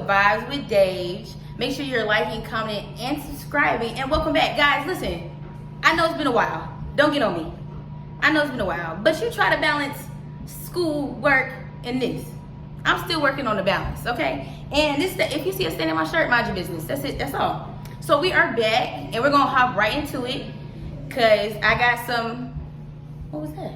Vibes with Dave. Make sure you're liking, commenting, and subscribing. And welcome back. Guys, listen. I know it's been a while. Don't get on me. I know it's been a while. But you try to balance school, work, and this. I'm still working on the balance, okay? And this, if you see a stain in my shirt, mind your business. That's it. That's all. So we are back, and we're going to hop right into it. Because I got some... What was that?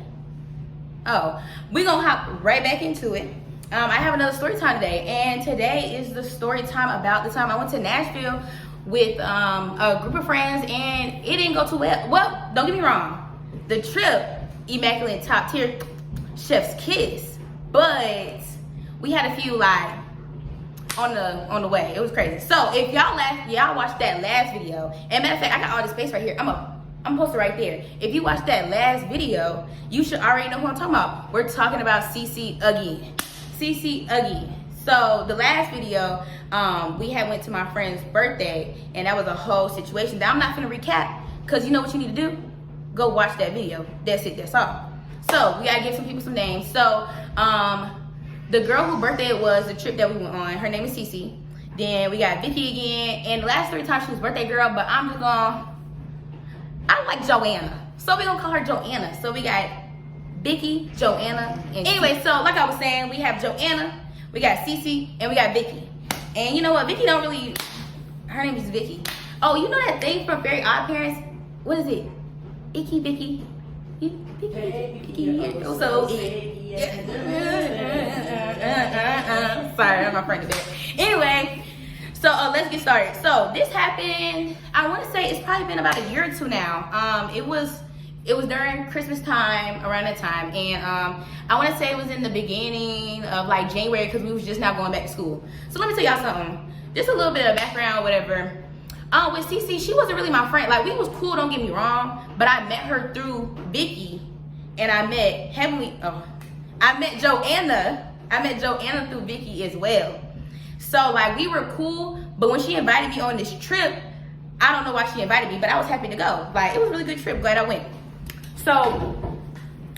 Oh, we're going to hop right back into it. I have another story time today, and today is the story time about the time I went to Nashville with a group of friends, and it didn't go too well. Well, don't get me wrong, the trip, immaculate, top tier, chef's kiss, but we had a few like on the way. It was crazy. So if y'all watched that last video, and matter of fact, I got all this space right here. I'm posted right there. If you watched that last video, you should already know who I'm talking about. We're talking about CC again. CC again. So the last video, we had went to my friend's birthday, and that was a whole situation that I'm not gonna recap, because you know what you need to do? Go watch that video. That's it, that's all. So we gotta give some people some names. So the girl whose birthday it was, the trip that we went on, her name is Cece. Then we got Vicky again, and the last 3 times she was birthday girl, but I'm just gonna, I like Joanna, so we're gonna call her Joanna. So we got Vicky, Joanna, and anyway, so like I was saying, we have Joanna, we got Cece, and we got Vicky. And you know what? Vicky don't really, her name is Vicky. Oh, you know that thing from Very Odd Parents? What is it? Icky Vicky. Vicky. So sorry, I'm not friend of that. Anyway, so let's get started. So this happened, I want to say it's probably been about a year or 2 now. It was during Christmas time, around that time, and I want to say it was in the beginning of like January, because we was just now going back to school. So let me tell y'all something, just a little bit of background, whatever. With Cece, she wasn't really my friend. Like, we was cool, don't get me wrong, but I met her through Vicky, and I met Joanna. I met Joanna through Vicky as well. So like, we were cool, but when she invited me on this trip, I don't know why she invited me, but I was happy to go. Like, it was a really good trip, glad I went. So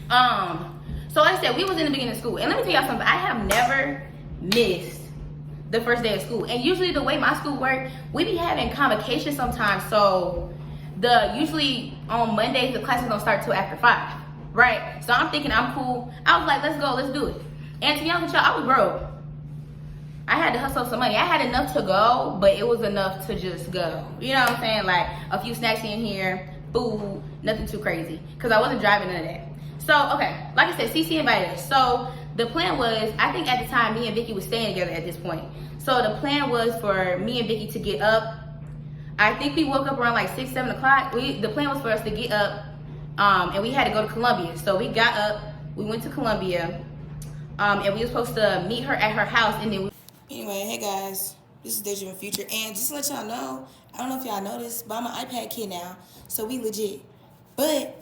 like I said, we was in the beginning of school, and let me tell y'all something. I have never missed the first day of school, and usually the way my school works, we be having convocations sometimes. So usually on Mondays the classes don't start till after 5, right? So I'm thinking I'm cool. I was like, let's go, let's do it. And to be honest with y'all, I was broke. I had to hustle some money. I had enough to go, but it was enough to just go. You know what I'm saying? Like a few snacks in here, food, nothing too crazy, because I wasn't driving none of that. So, okay, like I said, CC invited us. So the plan was, I think at the time, me and Vicky was staying together at this point. So the plan was for me and Vicky to get up. I think we woke up around like 6, 7 o'clock. The plan was for us to get up, and we had to go to Columbia. So we got up, we went to Columbia, and we were supposed to meet her at her house, and then Anyway, hey guys, this is Deja from Future, and just to let y'all know, I don't know if y'all noticed, but I'm an iPad kid now, so we legit. But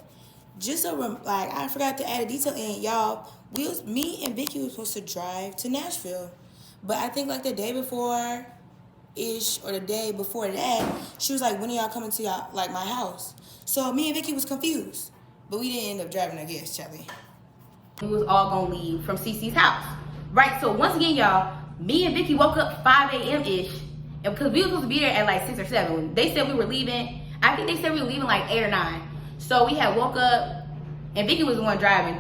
just so like, I forgot to add a detail in, y'all. Me and Vicky were supposed to drive to Nashville, but I think like the day before ish, or the day before that, she was like, when are y'all coming to y'all, like, my house? So me and Vicky was confused, but we didn't end up driving, I guess, Charlie. We was all gonna leave from CC's house, right? So once again, y'all, me and Vicky woke up 5 a.m. ish, and because we were supposed to be there at like 6 or 7. They said we were leaving. I think they said we were leaving like 8 or 9. So we had woke up, and Vicky was the one driving.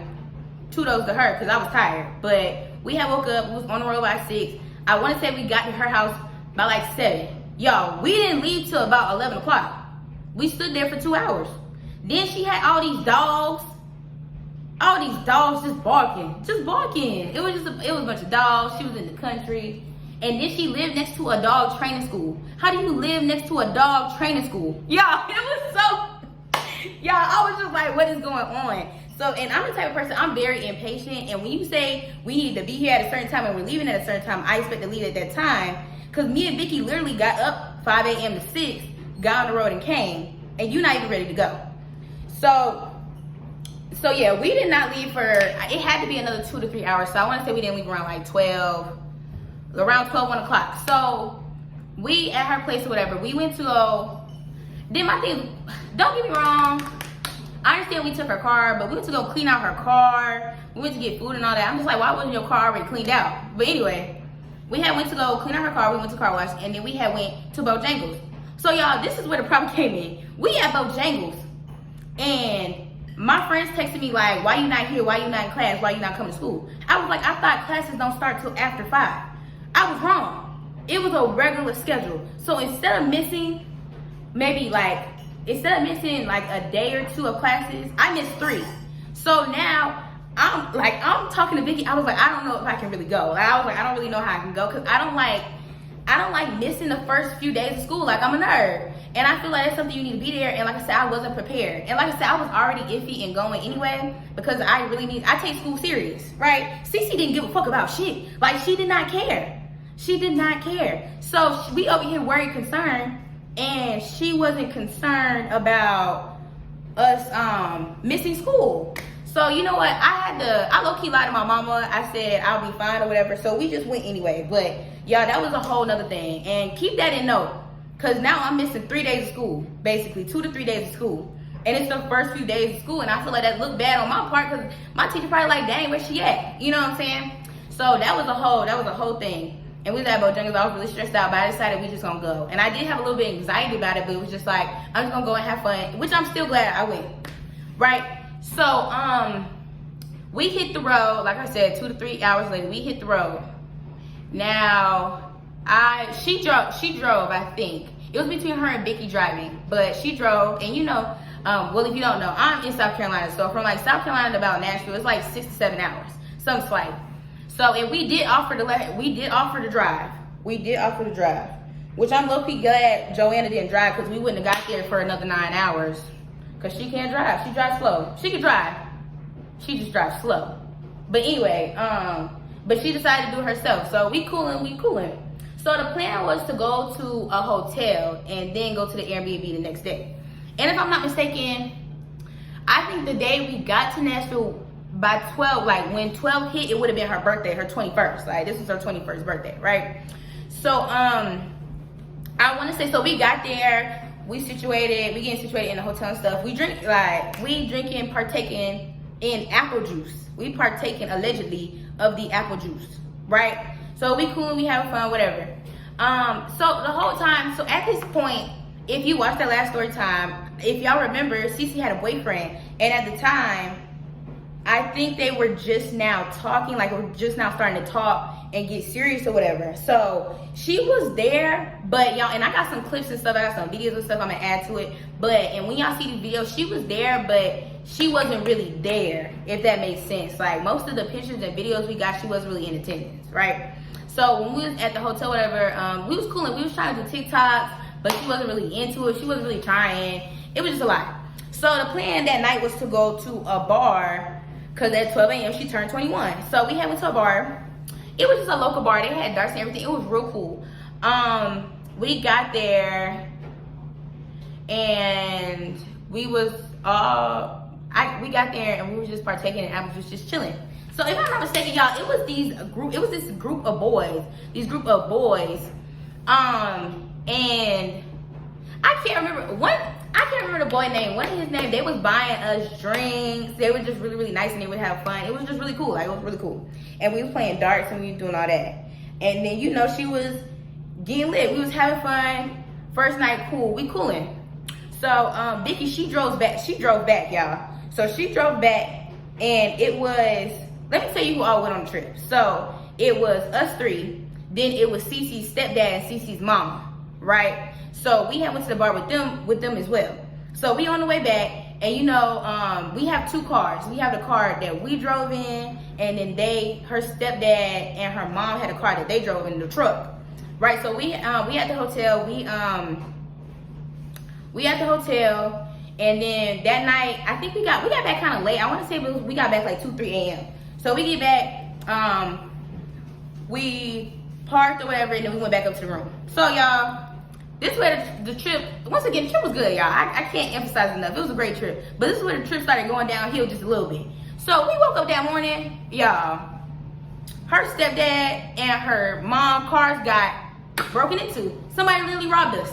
Kudos to her, because I was tired. But we had woke up, we was on the road by 6. I want to say we got to her house by like 7. Y'all, we didn't leave till about 11 o'clock. We stood there for 2 hours. Then she had all these dogs just barking. It was a bunch of dogs. She was in the country, and then she lived next to a dog training school. How do you live next to a dog training school? Y'all, it was so, y'all, I was just like, what is going on? So, and I'm the type of person, I'm very impatient, and when you say we need to be here at a certain time and we're leaving at a certain time, I expect to leave at that time, because me and Vicky literally got up 5 a.m. to 6, got on the road and came, and you're not even ready to go. So yeah, we did not leave for, it had to be another 2 to 3 hours. So I want to say we didn't leave around like 1 o'clock. So we at her place or whatever, we went to go, then my thing, don't get me wrong, I understand we took her car, but we went to go clean out her car. We went to get food and all that. I'm just like, why wasn't your car already cleaned out? But anyway, We had went to go clean out her car. We went to car wash, and then we had went to Bojangles. So y'all, this is where the problem came in. We at Bojangles, and my friends texted me like, why you not here? Why you not in class? Why you not coming to school? I was like, I thought classes don't start till after 5. I was wrong. It was a regular schedule. So instead of missing like a day or 2 of classes, I missed 3. So now I'm talking to Vicky. I was like, I don't know if I can really go. Like, I was like, I don't really know how I can go, because I don't like missing the first few days of school. Like, I'm a nerd, and I feel like that's something you need to be there. And like I said, I wasn't prepared. And like I said, I was already iffy in going anyway, because I take school serious, right? Cece didn't give a fuck about shit. Like, she did not care. She did not care. So we over here worried, concerned, and she wasn't concerned about us missing school. So you know what? I low-key lied to my mama. I said I'll be fine or whatever. So we just went anyway. But y'all, that was a whole nother thing. And keep that in note, because now I'm missing 3 days of school, basically 2 to 3 days of school. And it's the first few days of school, and I feel like that looked bad on my part, because my teacher probably like, dang, where she at? You know what I'm saying? So that was a whole thing. And we was at Bojangles. I was really stressed out, but I decided we just gonna go. And I did have a little bit of anxiety about it, but it was just like, I'm just gonna go and have fun, which I'm still glad I went, right? So we hit the road. Like I said, 2 to 3 hours later, we hit the road. Now she drove. I think it was between her and Vicky driving, but she drove. And you know, well, if you don't know, I'm in South Carolina, so from like South Carolina to about Nashville, it's like 6 to 7 hours, something slight. So, and we did offer to drive. We did offer to drive, which I'm low-key glad Joanna didn't drive, because we wouldn't have got there for another 9 hours. Because she can't drive. She drives slow. She can drive. She just drives slow. But anyway, but she decided to do it herself. So we cooling. So the plan was to go to a hotel and then go to the Airbnb the next day. And if I'm not mistaken, I think the day we got to Nashville, by 12, like when 12 hit, it would have been her birthday, her 21st. Like, this was her 21st birthday, right? So I want to say, so we got there, we getting situated in the hotel and stuff. Partaking in apple juice. We partaking allegedly of the apple juice, right? So we cool, we having fun, whatever. So the whole time, so at this point, if you watched that last story time, if y'all remember, Cece had a boyfriend, and at the time, I think they were just now talking, like we're just now starting to talk and get serious or whatever. So she was there, but y'all, and I got some clips and stuff, I got some videos and stuff I'm gonna add to it. And when y'all see the videos, she was there, but she wasn't really there, if that makes sense. Like, most of the pictures and videos we got, she wasn't really in attendance, right? So when we was at the hotel, whatever, we was cooling, we was trying to do TikToks, but she wasn't really into it. She wasn't really trying. It was just a lot. So the plan that night was to go to a bar, because at 12 a.m. she turned 21. So we went to a bar. It was just a local bar. They had darts and everything. It was real cool. We got there, and we got there and we were just partaking in apple juice, just chilling. So if I'm not mistaken, y'all, it was this group of boys. And I can't remember the boy name. What is his name? They was buying us drinks. They were just really, really nice, and they would have fun. It was just really cool. Like, it was really cool. And we was playing darts and we was doing all that. And then, you know, she was getting lit. We was having fun. First night, cool. We cooling. So Vicky, she drove back, y'all. So she drove back, and it was, let me tell you who all went on the trip. So it was us 3. Then it was Cece's stepdad and Cece's mama, right? So we went to the bar with them as well. So we on the way back, and you know, we have 2 cars. We have the car that we drove in, and then her stepdad and her mom had a car that they drove in, the truck, right? So we at the hotel. We at the hotel, and then that night, I think we got back kind of late. I want to say we got back like 2-3 a.m. So we get back, we parked or whatever, and then we went back up to the room. So y'all, this is where the trip, once again, the trip was good, y'all. I can't emphasize enough. It was a great trip. But this is where the trip started going downhill just a little bit. So we woke up that morning, y'all. Her stepdad and her mom cars got broken into. Somebody literally robbed us.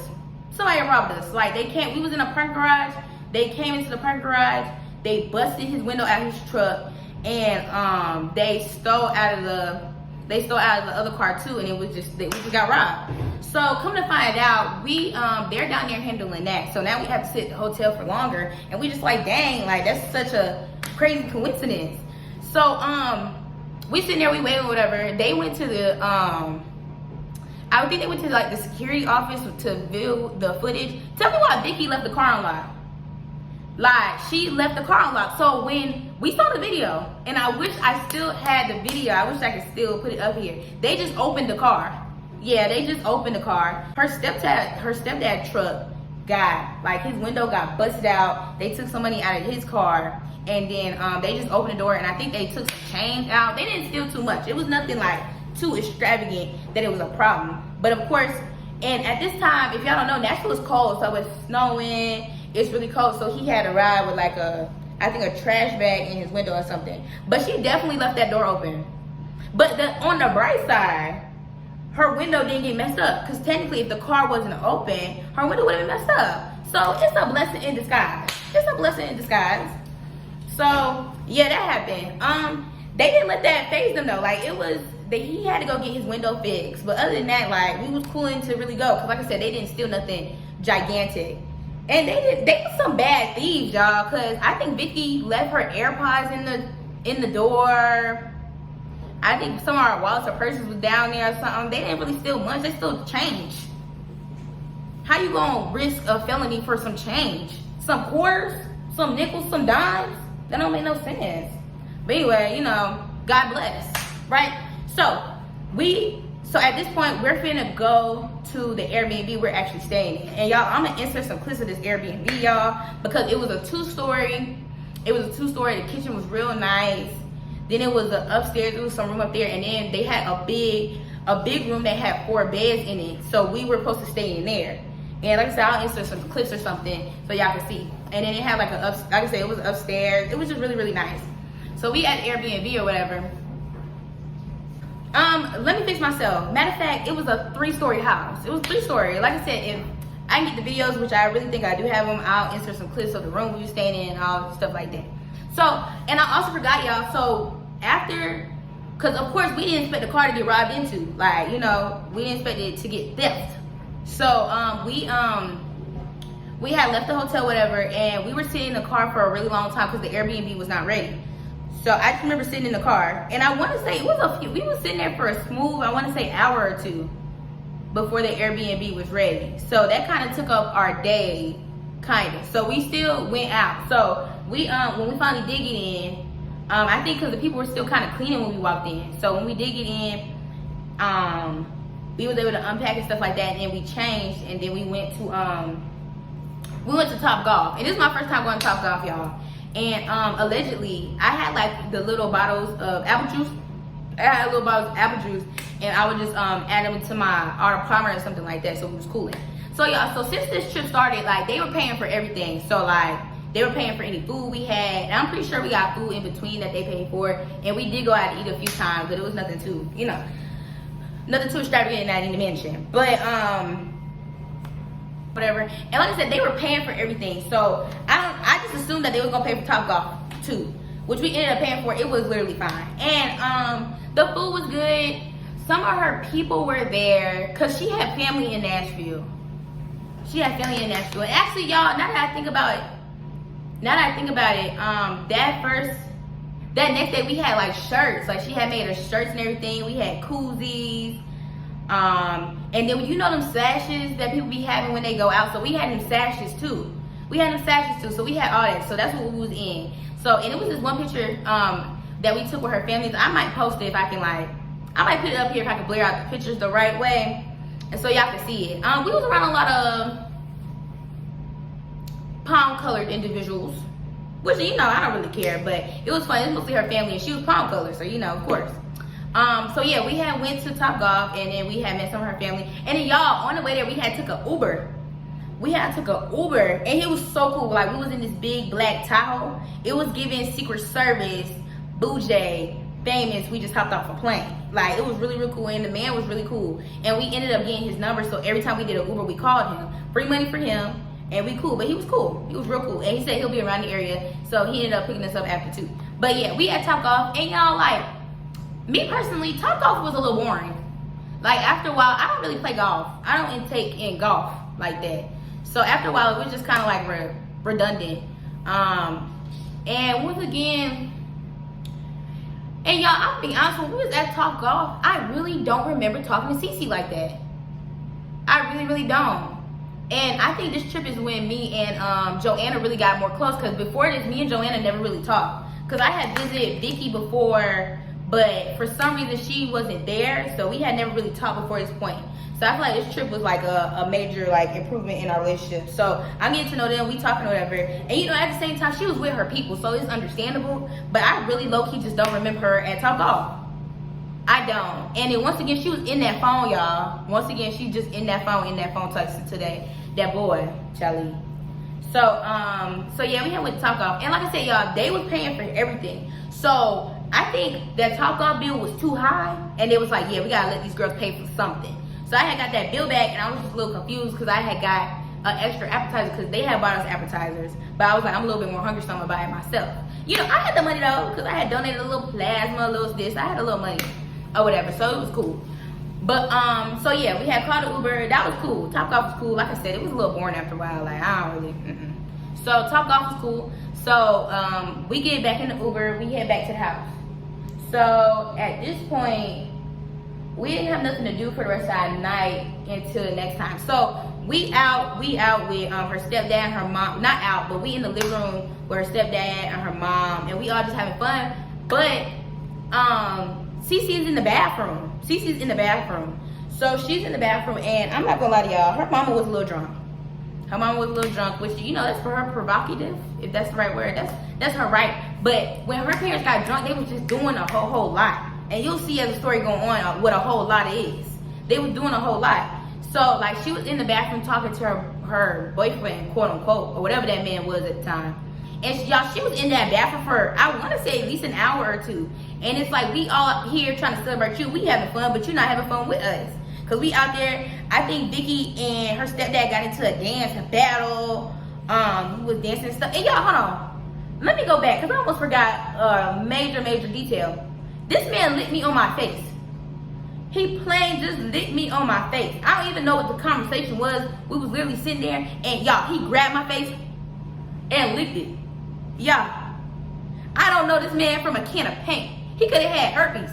Like, we was in a parking garage. They came into the parking garage. They busted his window out of his truck. And they stole out of they stole out of the other car too, and we just got robbed. So come to find out, they're down there handling that. So now we have to sit at the hotel for longer, and we just like, dang, like that's such a crazy coincidence. So we sitting there, we waiting, whatever. They went to the I think they went to like the security office to view the footage. Tell me why Vicky left the car unlocked. Like, she left the car unlocked. So when we saw the video, and I wish I still had the video, I wish I could still put it up here. They just opened the car. Yeah, they just opened the car. Her stepdad truck got, like, his window got busted out. They took some money out of his car, and then they just opened the door, and I think they took some change out. They didn't steal too much. It was nothing like too extravagant that it was a problem. But of course, and at this time, if y'all don't know, Nashville is cold, so it's snowing, it's really cold. So he had to ride with like I think a trash bag in his window or something. But she definitely left that door open. But on the bright side, her window didn't get messed up, because technically if the car wasn't open, her window would have been messed up. So it's a blessing in disguise. It's a blessing in disguise. So yeah, that happened. They didn't let that faze them though. Like, it was he had to go get his window fixed. But other than that, like, we was cooling to really go, because like I said, they didn't steal nothing gigantic. And they were some bad thieves, y'all, because I think Vicky left her AirPods in the door. I think some of our wallets or purses was down there or something. They didn't really steal much. They stole change. How you gonna risk a felony for some change? Some quarters, some nickels, some dimes? That don't make no sense. But anyway, God bless, right? So at this point, we're finna go to the Airbnb we're actually staying in. And y'all, I'm gonna insert some clips of this Airbnb, y'all, because it was a two-story. The kitchen was real nice. Then it was upstairs. There was some room up there, and then they had a big room that had 4 beds in it. So we were supposed to stay in there. And like I said, I'll insert some clips or something so y'all can see. And then it had like like I said, it was upstairs. It was just really, really nice. So we at Airbnb or whatever. Let me fix myself. Matter of fact, it was a 3-story house. It was 3-story. Like I said, if I can get the videos, which I really think I do have them, I'll insert some clips of the room we were staying in and all stuff like that. So, and I also forgot, y'all, so after, because of course we didn't expect the car to get robbed into. Like, we didn't expect it to get theft. So, we had left the hotel, whatever, and we were sitting in the car for a really long time because the Airbnb was not ready. So I just remember sitting in the car, and I want to say we were sitting there for a smooth, I want to say, hour or two before the Airbnb was ready. So that kind of took up our day, kind of. So we still went out. So we, when we finally did get in, I think because the people were still kind of cleaning when we walked in. So when we did get in, we was able to unpack and stuff like that, and then we changed, and then we went to Top Golf. And this is my first time going to Top Golf, y'all. And allegedly, I had like the little bottles of apple juice. And I would just add them to my auto primer or something like that, so it was cooling. So y'all, so since this trip started, like, they were paying for everything. So like, they were paying for any food we had. And I'm pretty sure we got food in between that they paid for. And we did go out to eat a few times, but it was nothing too, nothing too extravagant that I need to mention. But whatever. And like I said, they were paying for everything. So I just assumed that they was gonna pay for Top Golf too, which we ended up paying for. It was literally fine. And the food was good. Some of her people were there because she had family in Nashville. And actually, y'all, now that I think about it, that next day we had like shirts. Like, she had made us shirts and everything. We had koozies. And then them sashes that people be having when they go out. So we had them sashes too. So we had all that. So that's what we was in. So, and it was this one picture that we took with her family. I might post it if I can, I might put it up here if I can blur out the pictures the right way, and so y'all can see it. We was around a lot of palm colored individuals, which I don't really care, but it was fun. It was mostly her family, and she was palm colored, so of course. So yeah, we had went to Top Golf, and then we had met some of her family, and then y'all, on the way there, we had took an Uber. And it was so cool. Like, we was in this big black Tahoe. It was giving Secret Service, bougie, famous. We just hopped off a plane. Like, it was really, really cool, and the man was really cool. And we ended up getting his number, so every time we did an Uber, we called him. Free money for him, and we cool. But he was cool. He was real cool, and he said he'll be around the area, so he ended up picking us up after too. But yeah, we at Top Golf, and y'all, like, me personally, Top Golf was a little boring. Like, after a while, I don't really play golf. I don't intake in golf like that. So after a while, it was just kind of like redundant. And once again, and y'all, I'm being honest, when we was at Top Golf, I really don't remember talking to Cece like that. I really, really don't. And I think this trip is when me and Joanna really got more close, because before this, me and Joanna never really talked. Because I had visited Vicky before, but for some reason she wasn't there, so we had never really talked before this point. So I feel like this trip was like a major like improvement in our relationship. So I'm getting to know them, we talking or whatever. And you know, at the same time, she was with her people, so it's understandable. But I really low-key just don't remember her at Top Golf. I don't. And then once again, she was in that phone, y'all. Once again, she just in that phone texting today. That boy, Charlie. So yeah, we went to Top Golf. And like I said, y'all, they was paying for everything. So I think that Top Golf bill was too high. And they was like, yeah, we gotta let these girls pay for something. So I had got that bill back, and I was just a little confused because I had got an extra appetizer because they had bought us appetizers. But I was like, I'm a little bit more hungry, so I'm gonna buy it myself. You know, I had the money though, because I had donated a little plasma, a little this. I had a little money or whatever, so it was cool. But so yeah, we had called an Uber. That was cool. Top Golf was cool. Like I said, it was a little boring after a while. Like, I don't really. So Top Golf was cool. So we get back in the Uber. We head back to the house. So at this point, we didn't have nothing to do for the rest of the night until the next time. So we out with her stepdad and her mom. Not out, but we in the living room with her stepdad and her mom, and we all just having fun. But Cece's in the bathroom. Cece's in the bathroom. So she's in the bathroom, and I'm not gonna lie to y'all, her mama was a little drunk. Her mama was a little drunk, which, you know, that's for her provocative, if that's the right word. That's her right. But when her parents got drunk, they was just doing a whole lot. And you'll see as the story go on what a whole lot is. They was doing a whole lot. So, like, she was in the bathroom talking to her boyfriend, quote unquote, or whatever that man was at the time. And she was in that bathroom for, I want to say, at least an hour or two. And it's like, we all here trying to celebrate you. We having fun, but you're not having fun with us. Because we out there, I think Vicky and her stepdad got into a dance, a battle. We was dancing and stuff. And y'all, hold on. Let me go back, because I almost forgot a major detail. This man licked me on my face. He plain just licked me on my face. I don't even know what the conversation was. We was literally sitting there, and y'all, he grabbed my face and licked it. Y'all, I don't know this man from a can of paint. He could have had herpes.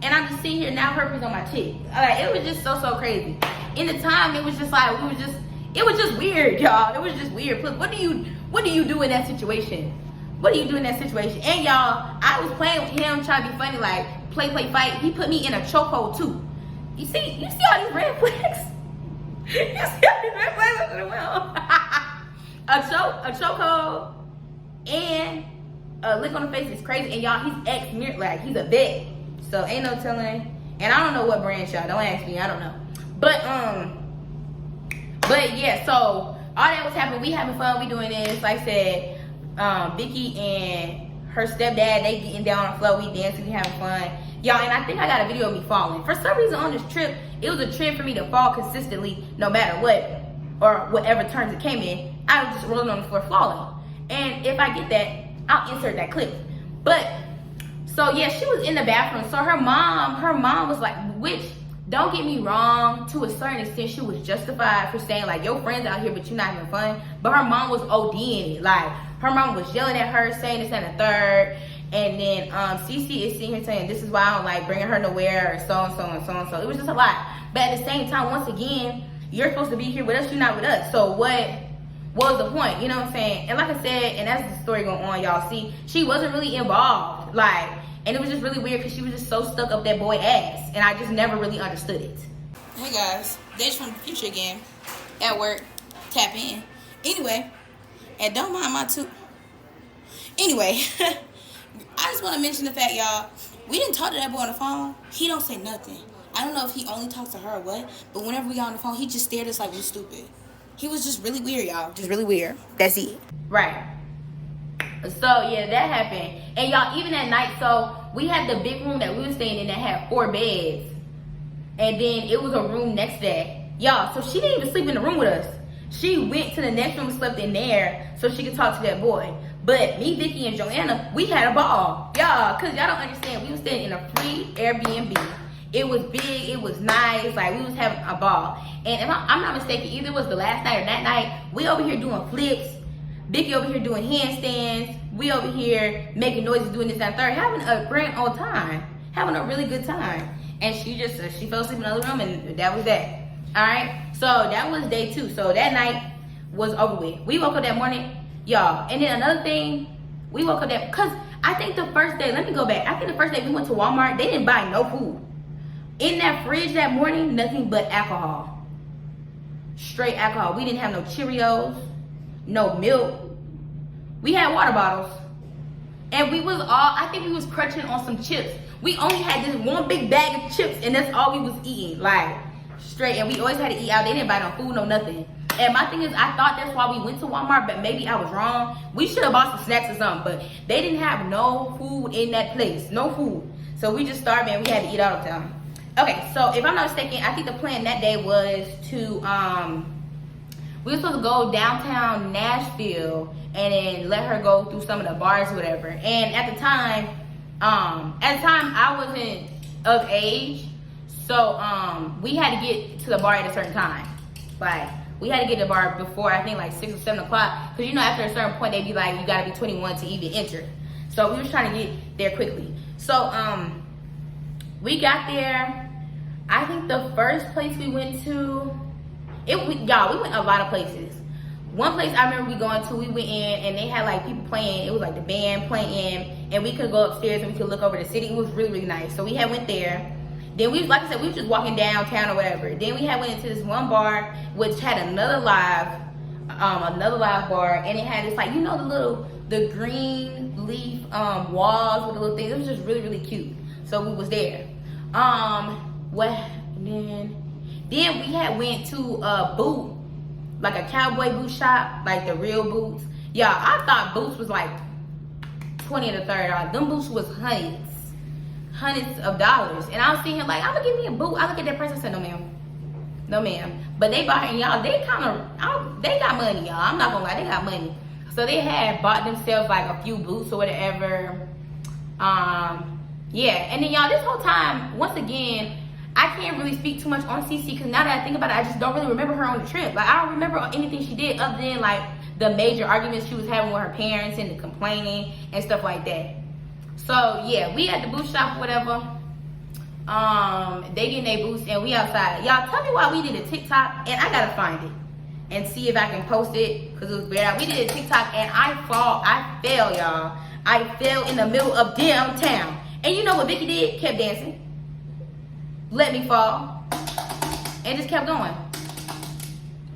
And I'm just sitting here now, herpes on my cheek. Like, it was just so crazy. In the time, it was just like, it was just weird, y'all. It was just weird. Plus, what do you do in that situation? What do you do in that situation? And y'all, I was playing with him, trying to be funny, like, play, fight. He put me in a chokehold, too. You see all these red flags? You see all these red flags under the wheel? A chokehold and a lick on the face is crazy. And y'all, he's ex-like, he's a vet. So ain't no telling. And I don't know what brand, y'all. Don't ask me. I don't know. But yeah, so all that was happening. We having fun. We doing this. Like I said, Vicky and her stepdad, they getting down on the floor. We dancing. We having fun. Y'all, and I think I got a video of me falling. For some reason on this trip, it was a trend for me to fall consistently no matter what, or whatever turns it came in. I was just rolling on the floor falling. And if I get that, I'll insert that clip. But so yeah, she was in the bathroom. So her mom was like, which, don't get me wrong, to a certain extent, she was justified for saying like, your friends out here, but you're not having fun. But her mom was ODing it. Like, her mom was yelling at her, saying this and the third. And then Cece is sitting here saying, this is why I don't like bringing her nowhere, or so and so and so and so. It was just a lot. But at the same time, once again, you're supposed to be here with us, you're not with us. So what was the point? You know what I'm saying? And like I said, and as the story going on, y'all see, she wasn't really involved. Like, and it was just really weird because she was just so stuck up that boy ass. And I just never really understood it. Hey guys, Days from the future again. At work. Tap in. Anyway, and don't mind my tooth. Anyway, I just want to mention the fact, y'all, we didn't talk to that boy on the phone. He don't say nothing. I don't know if he only talks to her or what, but whenever we got on the phone, he just stared at us like we stupid. He was just really weird, y'all. Just really weird. That's it. Right. So, yeah, that happened. And, y'all, even at night, so we had the big room that we were staying in that had 4 beds. And then it was a room next to that. Y'all, so she didn't even sleep in the room with us. She went to the next room and slept in there so she could talk to that boy. But me, Vicky, and Joanna, we had a ball. y'all, cause y'all don't understand. We was staying in a free Airbnb. It was big, it was nice, like we was having a ball. And if I'm not mistaken, either it was the last night or that night, we over here doing flips, Vicky over here doing handstands, we over here making noises, doing this and third, having a grand old time, having a really good time. And she just, she fell asleep in another room, and that was that. All right, so that was day 2. So that night was over with. We woke up that morning, y'all. And then another thing, we woke up that, cause I think the first day, let me go back. I think the first day we went to Walmart, they didn't buy no food. In that fridge that morning, nothing but alcohol. Straight alcohol. We didn't have no Cheerios, no milk. We had water bottles. And we was all, I think we was crunching on some chips. We only had this one big bag of chips, and that's all we was eating. Like, straight. And we always had to eat out. They didn't buy no food, no nothing. And my thing is, I thought that's why we went to Walmart, but maybe I was wrong. We should have bought some snacks or something, but they didn't have no food in that place. No food. So we just starved, and we had to eat all the time. Okay, so if I'm not mistaken, I think the plan that day was to, we were supposed to go downtown Nashville and then let her go through some of the bars or whatever. And at the time I wasn't of age, so we had to get to the bar at a certain time. Like, we had to get to the bar before, I think, like 6 or 7 o'clock, because you know after a certain point they'd be like, you gotta be 21 to even enter. So we was trying to get there quickly. So we got there. I think the first place we went to, y'all, we went a lot of places. One place I remember we going to, we went in and they had like people playing. It was like the band playing, and we could go upstairs and we could look over the city. It was really, really nice. So we had went there. Then we, like I said, we was just walking downtown or whatever. Then we had went into this one bar which had another live bar, and it had this, like, you know, the green leaf walls with the little things. It was just really, really cute. So we was there. Then we had went to a boot, like a cowboy boot shop, like the real boots. Yeah, I thought boots was like $20 to $30. Them boots was hundreds of dollars. And I was seeing him like, I'm gonna give me a boot. I look at that person and said, no ma'am. But they bought, and y'all, they got money, y'all. I'm not gonna lie, they got money. So they had bought themselves like a few boots or whatever. Yeah, and then y'all, this whole time, once again, I can't really speak too much on CC, because now that I think about it, I just don't really remember her on the trip. Like, I don't remember anything she did other than like the major arguments she was having with her parents and the complaining and stuff like that. So yeah, we at the boot shop or whatever. They getting their boots and we outside. Y'all, tell me why we did a TikTok, and I gotta find it and see if I can post it, because it was weird. We did a TikTok and I fell, y'all. I fell in the middle of downtown. And you know what Vicky did? Kept dancing. Let me fall. And just kept going.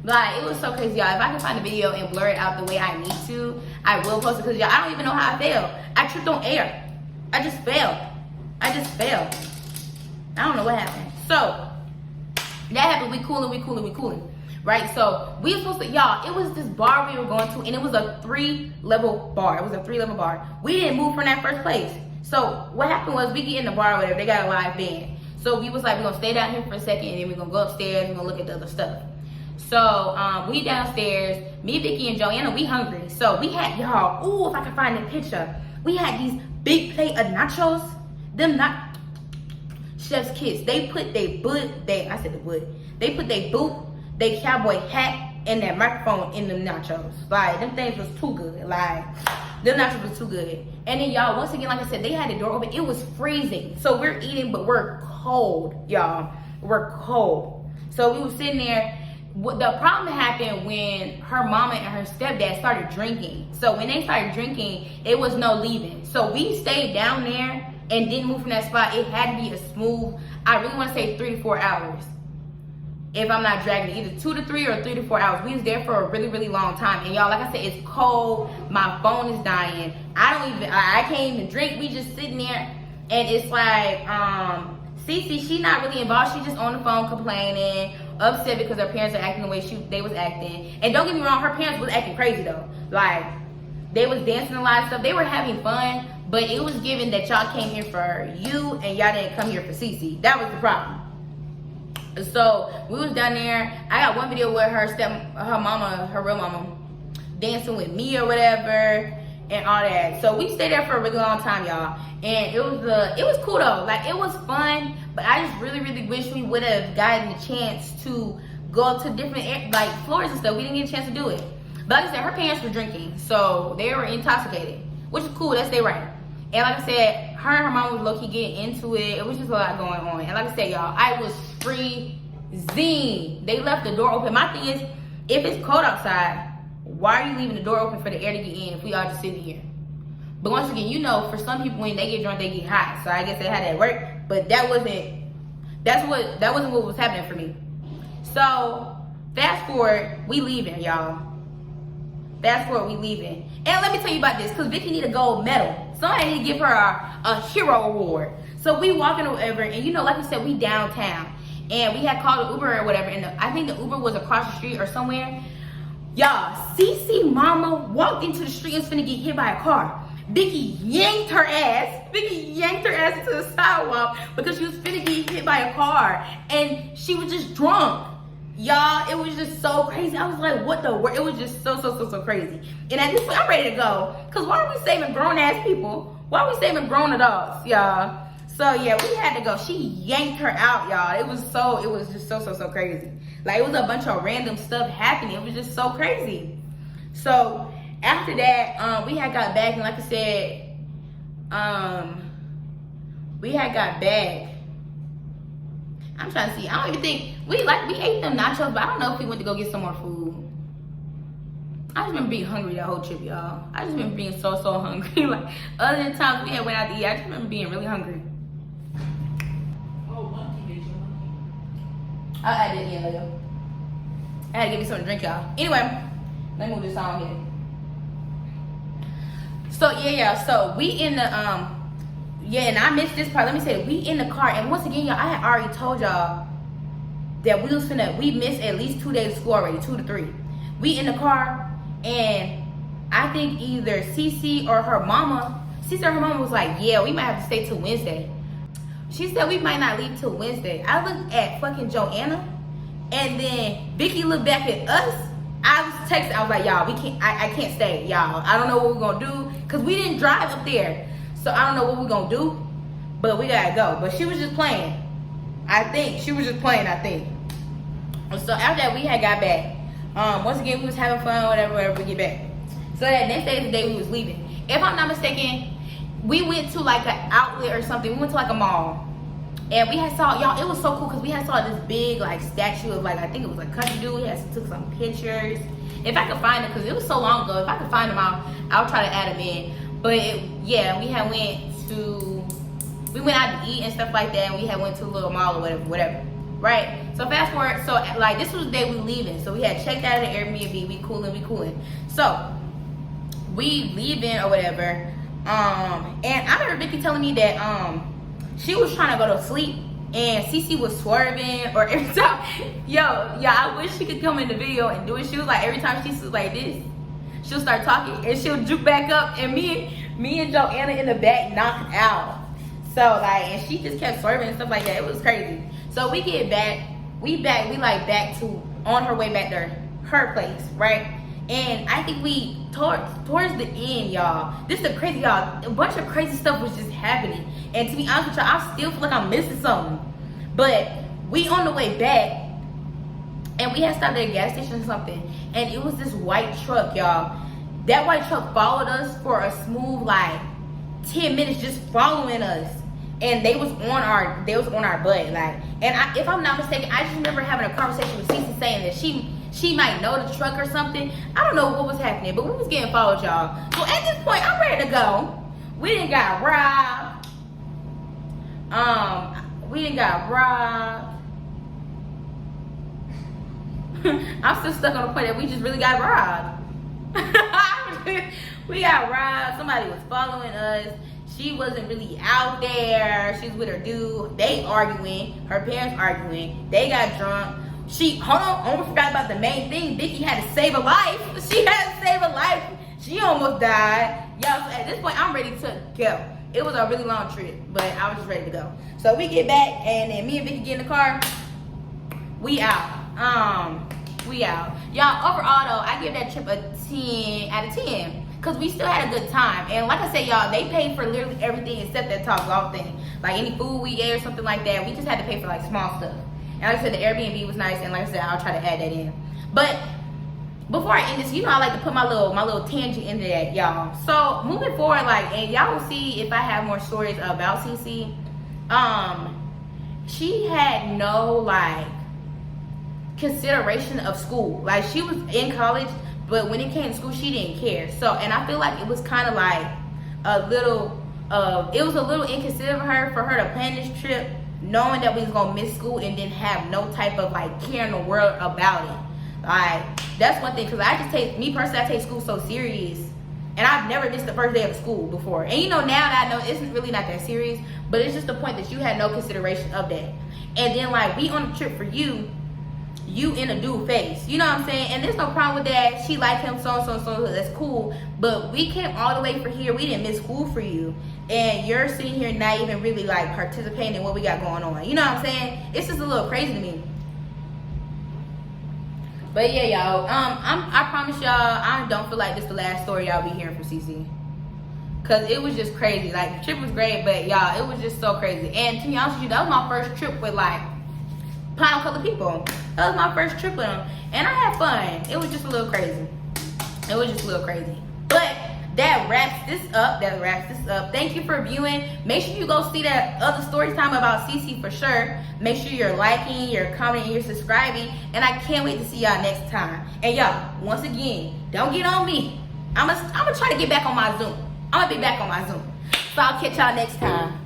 Like, it was so crazy, y'all. If I can find the video and blur it out the way I need to, I will post it, because y'all, I don't even know how I fell. I tripped on air. I just fell. I don't know what happened. So that happened. We cooling. Right? So we were supposed to, y'all, it was this bar we were going to, and it was a 3-level bar. We didn't move from that first place. So what happened was, we get in the bar or whatever, they got a live band. So we was like, we're gonna stay down here for a second, and then we're gonna go upstairs and we're gonna look at the other stuff. So we downstairs, me, Vicky, and Joanna, we hungry. So we had, y'all, ooh, if I can find the picture, we had these big plate of nachos. Them not chef's kiss. They put they put their boot, they cowboy hat, and that microphone in them nachos. Like, them things was too good. Like, them nachos was too good. And then y'all, once again, like I said, they had the door open. It was freezing. So we're eating, but we're cold, y'all. We're cold. So we were sitting there. The problem happened when her mama and her stepdad started drinking. So when they started drinking, it was no leaving. So we stayed down there and didn't move from that spot. It had to be a smooth, I really want to say 3 to 4 hours. If I'm not dragging it, either 2 to 3 or 3 to 4 hours. We was there for a really, really long time. And y'all, like I said, it's cold. My phone is dying. I can't even drink. We just sitting there, and it's like, Cece, she not really involved. She just on the phone complaining, upset because her parents are acting the way they was acting. And don't get me wrong, her parents was acting crazy though. Like, they was dancing a lot of stuff. They were having fun, but it was given that y'all came here for you and y'all didn't come here for Cece. That was the problem. So we was down there. I got one video with her real mama dancing with me or whatever. and all that. So we stayed there for a really long time, y'all. And it was cool though. Like, it was fun, but I just really, really wish we would have gotten the chance to go up to different like floors and stuff. We didn't get a chance to do it. But like I said, her parents were drinking, so they were intoxicated, which is cool. That's their right. And like I said, her and her mom was low-key getting into it. It was just a lot going on. And like I said, y'all, I was freezing. They left the door open. My thing is, if it's cold outside, why are you leaving the door open for the air to get in if we all just sitting here? But once again, you know, for some people, when they get drunk, they get hot. So I guess they had that work. But that wasn't what was happening for me. So fast forward, we leaving, y'all. Fast forward, we leaving. And let me tell you about this, because Vicky need a gold medal. Somebody need to give her a hero award. So we walking or whatever, and you know, like I said, we downtown. And we had called an Uber or whatever, and I think the Uber was across the street or somewhere. Y'all, Cece mama walked into the street and was finna get hit by a car. Vicky yanked her ass into the sidewalk because she was finna get hit by a car. And she was just drunk. Y'all, it was just so crazy. I was like, what the world? It was just so crazy. And at this point, I'm ready to go. Because why are we saving grown-ass people? Why are we saving grown adults, y'all? So, yeah, we had to go. She yanked her out, y'all. It was just so crazy. Like, it was a bunch of random stuff happening. It was just so crazy. So, after that, we had got back. And like I said, we had got back. I'm trying to see. I don't even think we ate them nachos, but I don't know if we went to go get some more food. I just been being hungry the whole trip, y'all. I just been being so hungry. Like, other than times we had went out to eat, I just been being really hungry. Oh, monkey, did you? I'll add it in later. I had to give me something to drink, y'all. Anyway, let me move this on here. So yeah. So we in the yeah, and I missed this part. Let me say, we in the car, and once again, y'all, I had already told y'all that we missed at least 2 days of school already, 2 to 3. We in the car, and I think either Cece or her mama was like, yeah, we might have to stay till Wednesday. She said we might not leave till Wednesday. I looked at fucking Joanna, and then Vicky looked back at us. I was texting, I was like, y'all, I can't stay, y'all. I don't know what we're gonna do, because we didn't drive up there. So I don't know what we're gonna do, but we gotta go. But she was just playing. I think. So after that, we had got back. Once again, we was having fun, whatever, we get back. So that next day is the day we was leaving. If I'm not mistaken, we went to like an outlet or something. We went to like a mall. And we had saw, y'all, it was so cool because we had saw this big like statue of like, I think it was like Country Dude. We had took some pictures. If I could find it, because it was so long ago. If I could find them out, I'll try to add them in. But yeah, we went out to eat and stuff like that, and we had went to a little mall or whatever, right? So fast forward, so like this was the day we were leaving, so we had checked out of the Airbnb, we cooling. So we leaving or whatever, and I remember Vicky telling me that she was trying to go to sleep, and Cece was swerving, or every time, I wish she could come in the video and do it. She was like, every time she was like this, she'll start talking and she'll juke back up, and me and Joanna in the back knocked out. So like, and she just kept swerving and stuff like that. It was crazy. So we get back, we back to on her way back to her place, right? And I think we towards the end, y'all. This is the crazy, y'all. A bunch of crazy stuff was just happening, and to be honest with y'all, I still feel like I'm missing something. But we on the way back, and we had stopped at a gas station or something, and it was this white truck, y'all. That white truck followed us for a smooth like 10 minutes, just following us, and they was on our butt, like. And if I'm not mistaken, I just remember having a conversation with Cece saying that she might know the truck or something. I don't know what was happening, but we was getting followed, y'all. So at this point, I'm ready to go. We didn't got robbed. I'm still stuck on the point that we just really got robbed. We got robbed. Somebody was following us. She wasn't really out there. She was with her dude. They arguing. Her parents arguing. They got drunk. Almost forgot about the main thing. Vicky had to save a life. She had to save a life. She almost died. Y'all, so at this point, I'm ready to go. It was a really long trip, but I was just ready to go. So we get back, and then me and Vicky get in the car. We out. Y'all, overall though, I I give that trip a 10 out of 10 because we still had a good time. And like I said, y'all, they paid for literally everything except that top golf thing. Like any food we ate or something like that, we just had to pay for like small stuff. And like I said, the Airbnb was nice, and like I said, I'll try to add that in. But before I end this, you know I like to put my little tangent into that, y'all. So moving forward, like, and y'all will see if I have more stories about CC. She had no like consideration of school. Like, she was in college, but when it came to school, she didn't care. So, and I feel like it was kind of like it was a little inconsiderate of her for her to plan this trip, knowing that we was gonna miss school and then have no type of like care in the world about it. Like, that's one thing, because I take school so serious, and I've never missed the first day of school before. And you know, now that I know it's really not that serious, but it's just the point that you had no consideration of that. And then like, we on a trip for you in a dude face, you know what I'm saying? And there's no problem with that. She liked him, so that's cool. But we came all the way for here. We didn't miss school for you, and you're sitting here not even really like participating in what we got going on. You know what I'm saying? It's just a little crazy to me. But yeah, y'all, I promise y'all, I don't feel like this the last story y'all be hearing from CC. Cause it was just crazy. Like, the trip was great, but y'all, it was just so crazy. And to be honest with you, that was my first trip with like Pine Color people. That was my first trip with them, and I had fun. It was just a little crazy. But that wraps this up. Thank you for viewing. Make sure you go see that other story time about CC for sure. Make sure you're liking, you're commenting, you're subscribing, and I can't wait to see y'all next time. And y'all, once again, don't get on me. I'm gonna try to get back on my Zoom. I'm gonna be back on my Zoom. So I'll catch y'all next time.